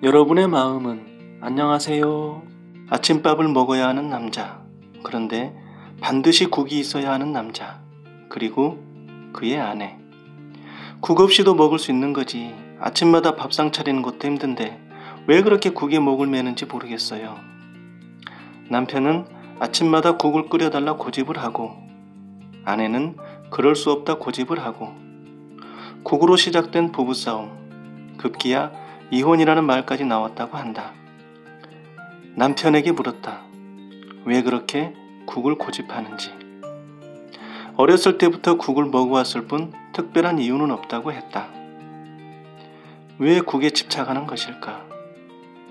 여러분의 마음은 안녕하세요. 아침밥을 먹어야 하는 남자, 그런데 반드시 국이 있어야 하는 남자, 그리고 그의 아내. 국 없이도 먹을 수 있는 거지. 아침마다 밥상 차리는 것도 힘든데 왜 그렇게 국에 목을 매는지 모르겠어요. 남편은 아침마다 국을 끓여달라 고집을 하고, 아내는 그럴 수 없다 고집을 하고, 국으로 시작된 부부싸움, 급기야 이혼이라는 말까지 나왔다고 한다. 남편에게 물었다. 왜 그렇게 국을 고집하는지. 어렸을 때부터 국을 먹어왔을 뿐 특별한 이유는 없다고 했다. 왜 국에 집착하는 것일까?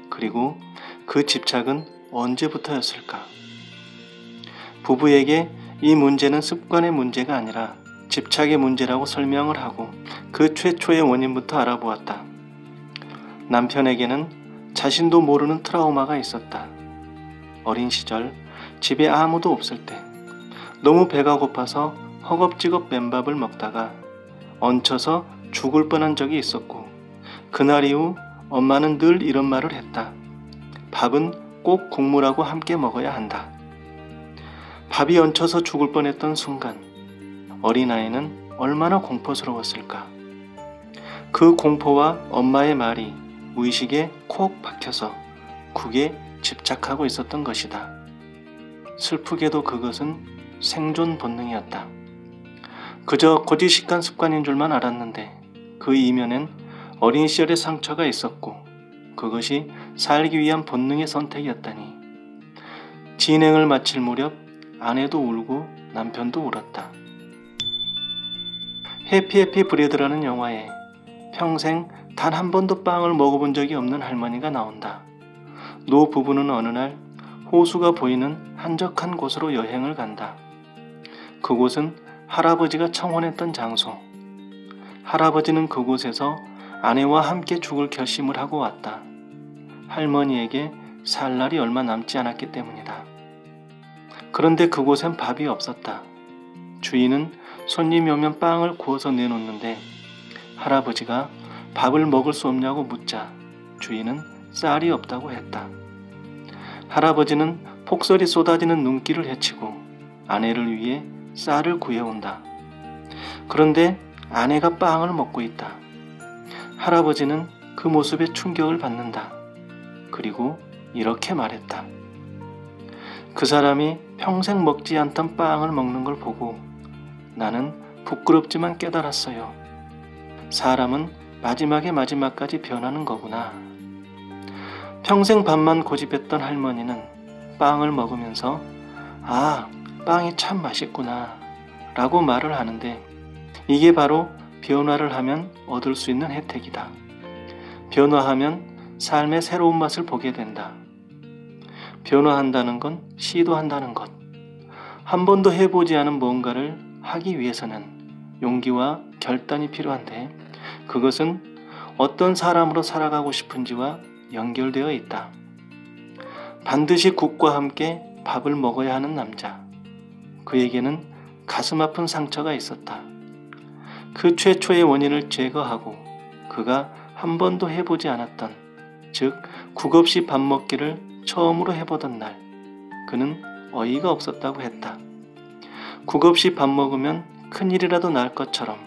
그리고 그 집착은 언제부터였을까? 부부에게 이 문제는 습관의 문제가 아니라 집착의 문제라고 설명을 하고 그 최초의 원인부터 알아보았다. 남편에게는 자신도 모르는 트라우마가 있었다. 어린 시절 집에 아무도 없을 때 너무 배가 고파서 허겁지겁 맨밥을 먹다가 얹혀서 죽을 뻔한 적이 있었고, 그날 이후 엄마는 늘 이런 말을 했다. 밥은 꼭 국물하고 함께 먹어야 한다. 밥이 얹혀서 죽을 뻔했던 순간 어린아이는 얼마나 공포스러웠을까. 그 공포와 엄마의 말이 무의식에 콕 박혀서 국에 집착하고 있었던 것이다. 슬프게도 그것은 생존 본능이었다. 그저 고지식한 습관인 줄만 알았는데 그 이면엔 어린 시절의 상처가 있었고 그것이 살기 위한 본능의 선택이었다니. 진행을 마칠 무렵 아내도 울고 남편도 울었다. 해피 브레드라는 영화에 평생 단 한 번도 빵을 먹어본 적이 없는 할머니가 나온다. 노 부부는 어느 날 호수가 보이는 한적한 곳으로 여행을 간다. 그곳은 할아버지가 청혼했던 장소. 할아버지는 그곳에서 아내와 함께 죽을 결심을 하고 왔다. 할머니에게 살 날이 얼마 남지 않았기 때문이다. 그런데 그곳엔 밥이 없었다. 주인은 손님이 오면 빵을 구워서 내놓는데 할아버지가 밥을 먹을 수 없냐고 묻자 주인은 쌀이 없다고 했다. 할아버지는 폭설이 쏟아지는 눈길을 헤치고 아내를 위해 쌀을 구해온다. 그런데 아내가 빵을 먹고 있다. 할아버지는 그 모습에 충격을 받는다. 그리고 이렇게 말했다. 그 사람이 평생 먹지 않던 빵을 먹는 걸 보고 나는 부끄럽지만 깨달았어요. 사람은 마지막까지 변하는 거구나. 평생 밥만 고집했던 할머니는 빵을 먹으면서 아, 빵이 참 맛있구나 라고 말을 하는데 이게 바로 변화를 하면 얻을 수 있는 혜택이다. 변화하면 삶의 새로운 맛을 보게 된다. 변화한다는 건 시도한다는 것. 한 번도 해보지 않은 뭔가를 하기 위해서는 용기와 결단이 필요한데 그것은 어떤 사람으로 살아가고 싶은지와 연결되어 있다. 반드시 국과 함께 밥을 먹어야 하는 남자. 그에게는 가슴 아픈 상처가 있었다. 그 최초의 원인을 제거하고 그가 한 번도 해보지 않았던, 즉 국 없이 밥 먹기를 처음으로 해보던 날 그는 어이가 없었다고 했다. 국 없이 밥 먹으면 큰일이라도 날 것처럼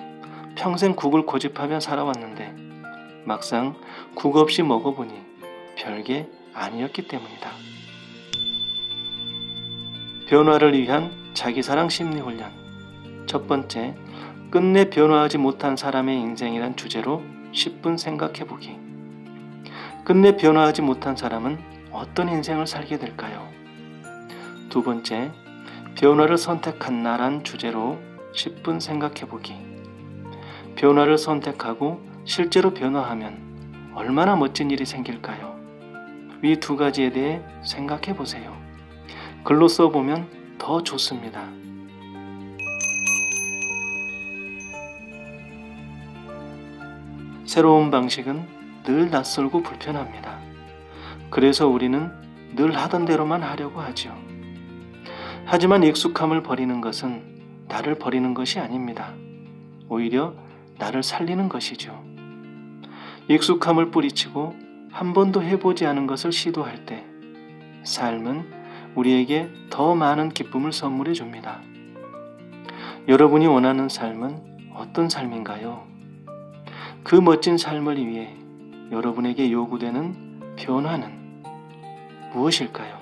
평생 국을 고집하며 살아왔는데 막상 국 없이 먹어보니 별게 아니었기 때문이다. 변화를 위한 자기사랑 심리훈련. 첫 번째, 끝내 변화하지 못한 사람의 인생이란 주제로 10분 생각해보기. 끝내 변화하지 못한 사람은 어떤 인생을 살게 될까요? 두 번째, 변화를 선택한 나란 주제로 10분 생각해보기. 변화를 선택하고 실제로 변화하면 얼마나 멋진 일이 생길까요? 위 두 가지에 대해 생각해보세요. 글로 써보면 더 좋습니다. 새로운 방식은 늘 낯설고 불편합니다. 그래서 우리는 늘 하던 대로만 하려고 하죠. 하지만 익숙함을 버리는 것은 나를 버리는 것이 아닙니다. 오히려 나를 살리는 것이죠. 익숙함을 뿌리치고 한 번도 해보지 않은 것을 시도할 때 삶은 우리에게 더 많은 기쁨을 선물해 줍니다. 여러분이 원하는 삶은 어떤 삶인가요? 그 멋진 삶을 위해 여러분에게 요구되는 변화는 무엇일까요?